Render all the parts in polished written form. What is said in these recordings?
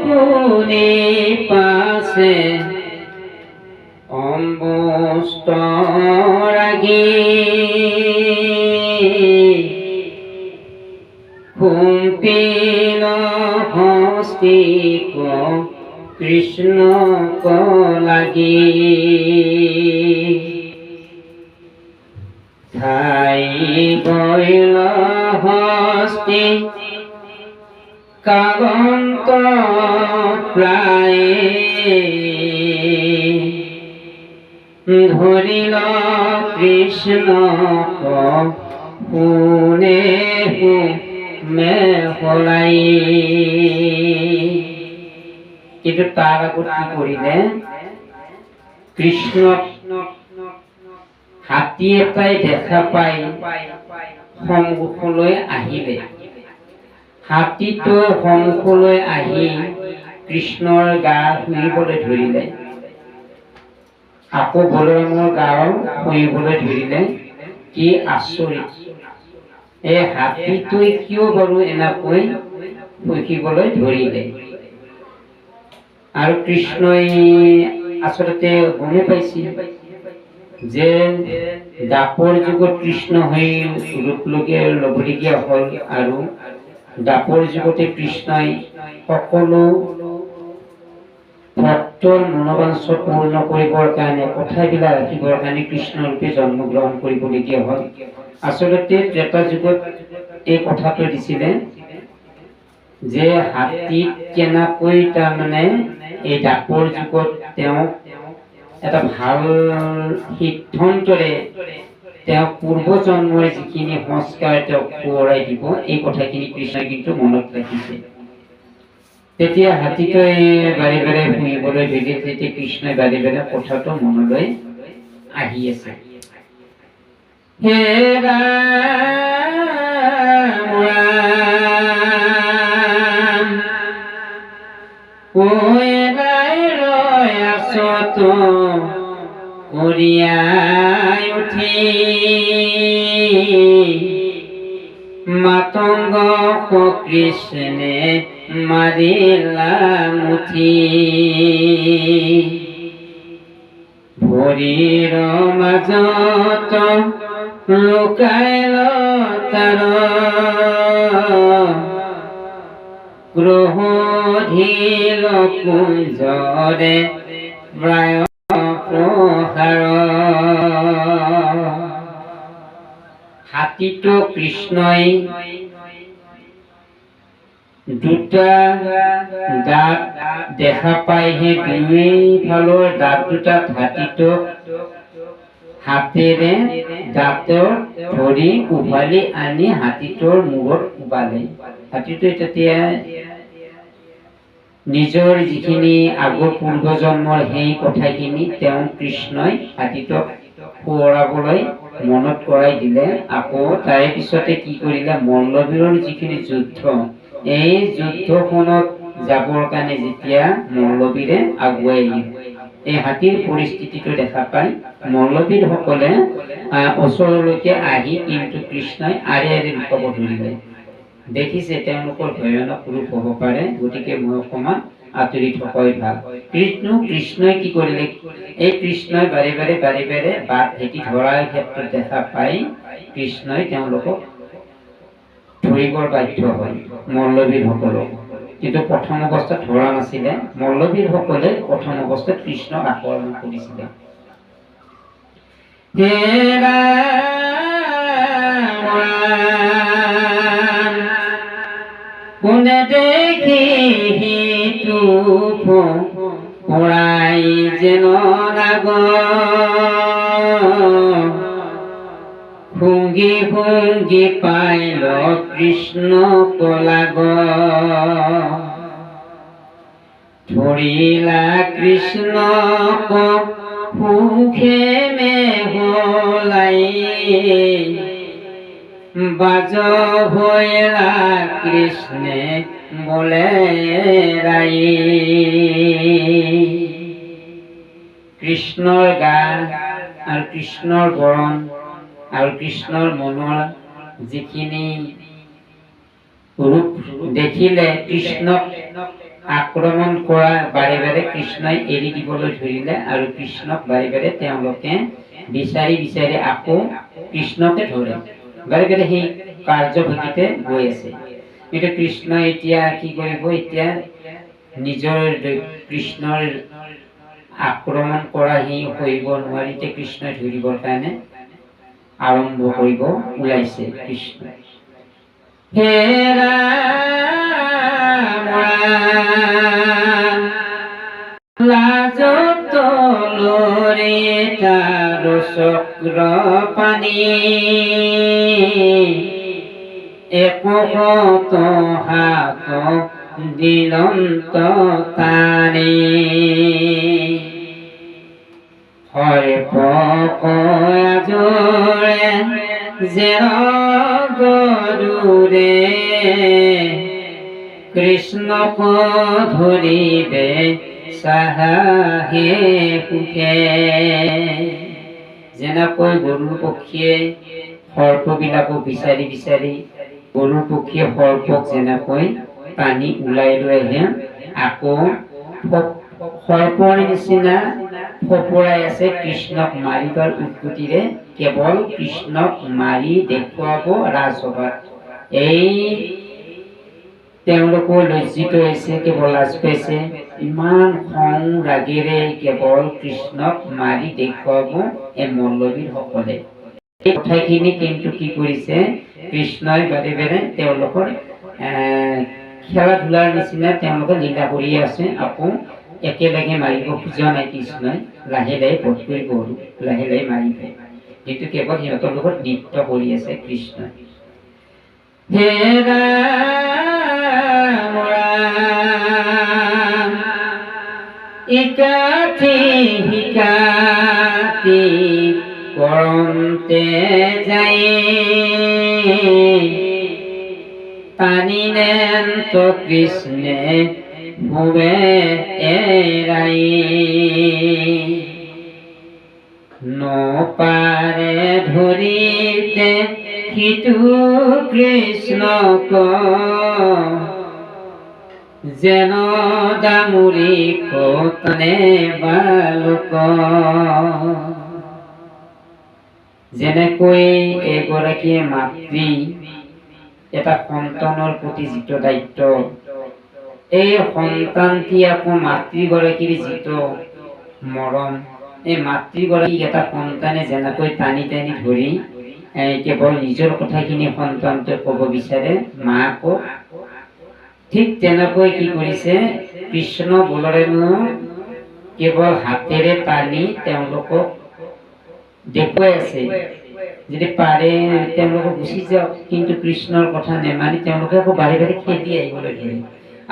পুনি পাছে অম্বুষ্টৰাগী কুম্পিল হস্তিক কৃষ্ণক লাগি ঠাই গৈল হস্তি কাগন্ত প্ৰায়ে ধৰিল কৃষ্ণক শুনে মে হলাই কিন্তু তাৰ আগত কি কৰিলে কৃষ্ণক হাতী এটাই দেখা পাই সন্মুখলৈ আহিলে হাতীটো সন্মুখলৈ আহি কৃষ্ণৰ গা শুইবলৈ ধৰিলে আকৌ বলৰামৰ গাও শুইবলৈ ধৰিলে কি আচৰিত এই হাতীটোৱে কিয় বাৰু এনেকৈ শুইবলৈ ধৰিলে আৰু কৃষ্ণই আচলতে গমে পাইছিল যে দাপৰ যুগত কৃষ্ণ হৈ ৰূপ ল'বলগীয়া হ'ল আৰু দাপৰ যুগতে কৃষ্ণই সকলো ভক্তৰ মনোবাঞ্ছা পূৰ্ণ কৰিবৰ কাৰণে কথাবিলাক ৰাখিবৰ কাৰণে কৃষ্ণ ৰূপে জন্মগ্ৰহণ কৰিবলগীয়া হ'ল আচলতে ত্ৰেতা যুগত এই কথাটো দিছিলে যে হাতীক কেনেকৈ তাৰমানে এই দাপৰ যুগত তেওঁ এটা ভাল সিদ্ধান্তৰে তেওঁ পূৰ্বজন্মৰ যিখিনি সংস্কাৰ তেওঁক সোঁৱৰাই দিব এই কথাখিনি কৃষ্ণই কিন্তু মনত ৰাখিছে তেতিয়া হাতীটোৱে বাৰে বাৰে শুনিবলৈ ধৰিলে তেতিয়া কৃষ্ণই বাৰে বাৰে কথাটো মনলৈ আহি আছে হে ৰাম কৰিয়াই উঠি মাতংগ কৃষ্ণে মাৰিলা মুঠি ভৰিৰ মাজত লুকাইল তাৰ ক্ৰোধিল কুঞ্জৰে প্ৰায় প্ৰহাৰ হাতীটো কৃষ্ণই দুটা দাঁত দেখা পাই সেই দুইফালৰ দাঁত দুটাত হাতীটোক হাতেৰে দাঁতৰ ধৰি উভালি আনি হাতীটোৰ মূৰত কোবালে হাতীটোৱে তেতিয়া নিজৰ যিখিনি আগৰ পূৰ্বজন্মৰ সেই কথাখিনি তেওঁ কৃষ্ণই হাতীটোক সোঁৱৰাবলৈ মনত কৰাই দিলে আকৌ তাৰে পিছতে কি কৰিলে মল্লবীৰৰ যিখিনি যুদ্ধ এই যুদ্ধখনত যাবৰ কাৰণে যেতিয়া মল্লবীৰে আগুৱাই আহিল এই হাতীৰ পৰিস্থিতিটো দেখা পাই মল্লবীৰ সকলে ওচৰলৈকে আহি কিন্তু কৃষ্ণই আৰে আৰে লুকাব ধৰিলে দেখিছে তেওঁলোকৰ ভয়ানক ৰূপ হ'ব পাৰে গতিকে মই অকণমান আঁতৰি থকাই ভাল কৃষ্ণই কি কৰিলে এই কৃষ্ণই বাৰে বাৰে বাট ভেটি ধৰাৰ ক্ষেত্ৰত দেখা পাই কৃষ্ণই তেওঁলোকক ধৰিবৰ বাধ্য হয় মল্লবীৰ সকলক কিন্তু প্ৰথম অৱস্থাত ধৰা নাছিলে মল্লবীৰ সকলে প্ৰথম অৱস্থাত কৃষ্ণক আক্ৰমণ কৰিছিলে কোনে দেখি সিটো পৰাই যেন লাগ ভুঙ্গি ভুঙ্গি পাইল কৃষ্ণ কলাগ ধৰিলা কৃষ্ণক সুখে মেহলাই বাজ হইলা কৃষ্ণে বলে ৰাই কৃষ্ণৰ গান আৰু কৃষ্ণৰ বৰণ আৰু কৃষ্ণৰ মনৰ যিখিনি ৰূপ দেখিলে কৃষ্ণক আক্ৰমণ কৰা বাৰে বাৰে কৃষ্ণই এৰি দিবলৈ ধৰিলে আৰু কৃষ্ণক বাৰে বাৰে তেওঁলোকে বিচাৰি বিচাৰি আকৌ কৃষ্ণকে ধৰে। বাৰে বাৰে সেই কাৰ্যভূতিতে গৈ আছে। কিন্তু কৃষ্ণ এতিয়া কি কৰিব, এতিয়া নিজৰ কৃষ্ণৰ আক্ৰমণ কৰা সেই সহিব নোৱাৰি কৃষ্ণই ধৰিবৰ কাৰণে আৰম্ভ কৰিব ওলাইছে কৃষ্ণ। হে ৰাম লাজত লৰে তাৰ চক্ৰ পানী একত হাত দিলন্ত তানে হয় পকয়াজৰে যেন গৰুৰে কৃষ্ণক ধৰিবে চাহে সুখে। যেনেকৈ গৰুৰ পক্ষীয়ে সৰ্পবিলাকক বিচাৰি বিচাৰি গৰুৰ পক্ষীয়ে সৰ্পক যেনেকৈ টানি ওলাই লৈ আহে, আকৌ সৰ্পৰ নিচিনা ফপৰাই আছে কৃষ্ণক মাৰিবৰ উৎপত্তিৰে, কেৱল কৃষ্ণক মাৰি দেখুৱাব ৰাজসভাত। এই তেওঁলোকো লজ্জিত হৈছে, কেৱল লাজ পাইছে, ইমান খং ৰাগেৰে কেৱল কৃষ্ণক মাৰি দেখুৱাব এই মল্লবীৰ সকলে। এই কথাখিনি কিন্তু কি কৰিছে, কৃষ্ণই বাৰে বাৰে তেওঁলোকৰ খেলা ধূলাৰ নিচিনা তেওঁলোকে লীলা কৰি আছে। আকৌ একেলগে মাৰিব খোজা নাই কৃষ্ণই, লাহে লাহে বধ কৰিব, লাহে লাহে মাৰিব, কিন্তু কেৱল সিহঁতৰ লগত নৃত্য কৰি আছে কৃষ্ণই। হে ৰাম ৰাম ইকাঠি হিকাঠি কৰন্তে যাই টানিনেন্ত কৃষ্ণে ভুৱে এৰাই নপাৰে ধৰিতে সিটো কৃষ্ণক যেন দামুৰি কতনে বালুক। যেনেকৈ এগৰাকী মাতৃ এটা সন্তানৰ প্ৰতি যিটো দায়িত্ব, এই সন্তানটি আকৌ মাতৃগৰাকীৰ যিটো মৰম, এই মাতৃগৰাকী এটা সন্তানে যেনেকৈ টানি টানি ধৰি কেৱল নিজৰ কথাখিনি সন্তানটোৱে ক'ব বিচাৰে মাকক, ঠিক তেনেকৈ কি কৰিছে কৃষ্ণ বলৰামেও কেৱল হাতেৰে টানি তেওঁলোকক দেখুৱাই আছে, যদি পাৰে তেওঁলোকে গুচি যাওক। কিন্তু কৃষ্ণৰ কথা নেমানি তেওঁলোকে আকৌ বাৰে বাৰে খেদি আহিবলৈ ধৰে,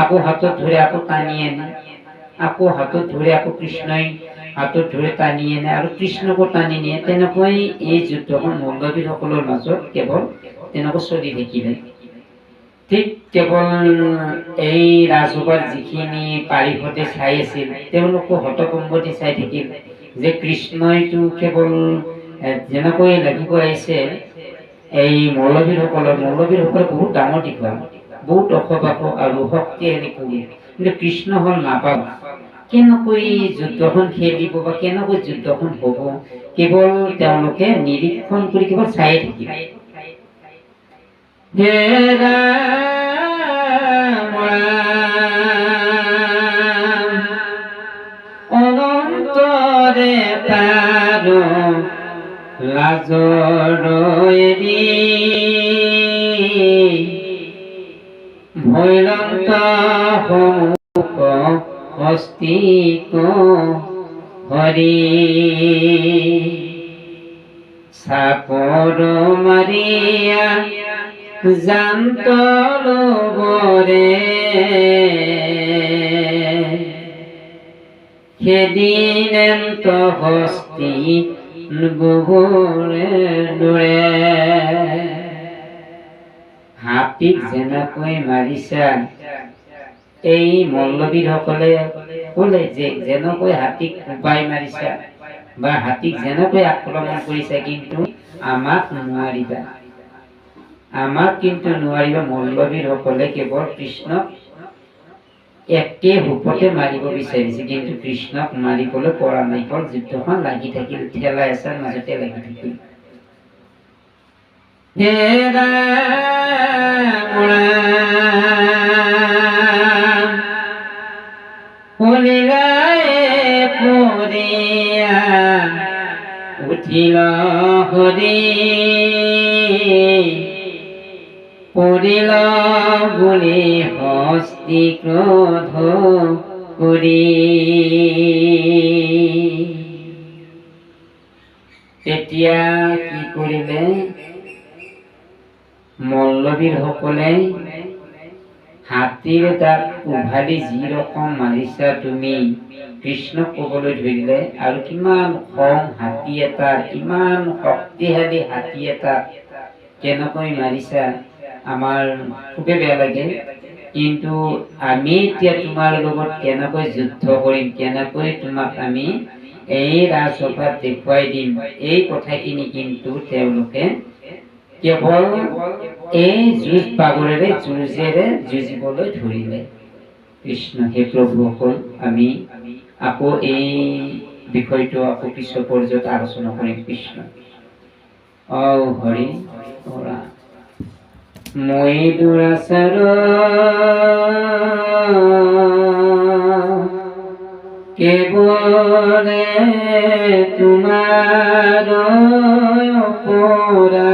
আকৌ হাতত ধৰে, আকৌ টানি আনে, আকৌ হাতত ধৰে, আকৌ কৃষ্ণই হাতত ধৰে টানি আনে আৰু কৃষ্ণকো টানি নিয়ে। তেনেকৈ এই যুদ্ধখন মল্লবীৰসকলৰ মাজত কেৱল তেনেকৈ চলি থাকিলে। ঠিক কেৱল এই ৰাজসভাৰ যিখিনি পাৰিষদে চাই আছিল, তেওঁলোকো হতভম্ব চাই থাকিল যে কৃষ্ণইটো কেৱল যেনেকৈ লাগিব আহিছে এই মল্লবীৰসকলে বহুত ডাঙৰ দীঘল, বহুত ওখ পাখ আৰু শক্তিশালী পুৰুষ, কিন্তু কৃষ্ণ হল নাপাব। কেনেকৈ যুদ্ধখন খেলিব বা কেনেকৈ যুদ্ধখন হব, কেৱল তেওঁলোকে নিৰীক্ষণ কৰি কেৱল চাই থাকিল। হে ৰাম ৰাম অনন্তৰে তাৰ লাজৰ এৰি ভৈৰন্ত সমুখ হস্তিক হৰি চাপৰ মাৰিয়া জান্তল বৰে সেদিনেন্ত হস্তি গুগুৰে দৰে। হাতীক যেনেকৈ মাৰিছা, এই মল্লবীৰসকলে ক'লে যে যেনেকৈ হাতীক কোবাই মাৰিছা বা হাতীক যেনেকৈ আক্ৰমণ কৰিছা, কিন্তু আমাক নোৱাৰিবা, আমাক কিন্তু নোৱাৰিবা। মল্লবীৰসকলে কেৱল কৃষ্ণক একে হুপতে মাৰিব বিচাৰিছে, কিন্তু কৃষ্ণক মাৰিবলৈ পৰা নাই। অকল যুদ্ধখন লাগি থাকিল, ঠেলা হেঁচাৰ মাজতে লাগি থাকিল। হে ৰাম ৰাম শুনিলাই পৰিয়া উঠিল হৰি, পৰিল বুলি হস্তি ক্ৰোধ কৰি। তেতিয়া কি কৰিলে, মল্লবীৰ সকলে হাতীৰ দাঁত উভালি যি ৰকম মাৰিছা তুমি, কৃষ্ণক ক'বলৈ ধৰিলে আৰু কিমান খং হাতী এটাৰ, ইমান শক্তিশালী হাতী এটা কেনেকৈ মাৰিছা, আমাৰ খুবেই বেয়া লাগে। কিন্তু আমি এতিয়া তোমাৰ লগত কেনেকৈ যুদ্ধ কৰিম, কেনেকৈ তোমাক আমি এই ৰাজসভাত দেখুৱাই দিম, এই কথাখিনি কিন্তু তেওঁলোকে কেৱল এই যুঁজ বাগৰেৰে যুঁজেৰে যুঁজিবলৈ ধৰিলে। কৃষ্ণ, হে প্ৰভুসকল, আমি আকৌ এই বিষয়টো আকৌ পিছৰ পৰ্যায়ত আলোচনা কৰিম। কৃষ্ণ হৰি হৰা। মই দুৰাচাৰ কেৱলে তোমাৰ পৰা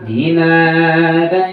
ধিনাৰাই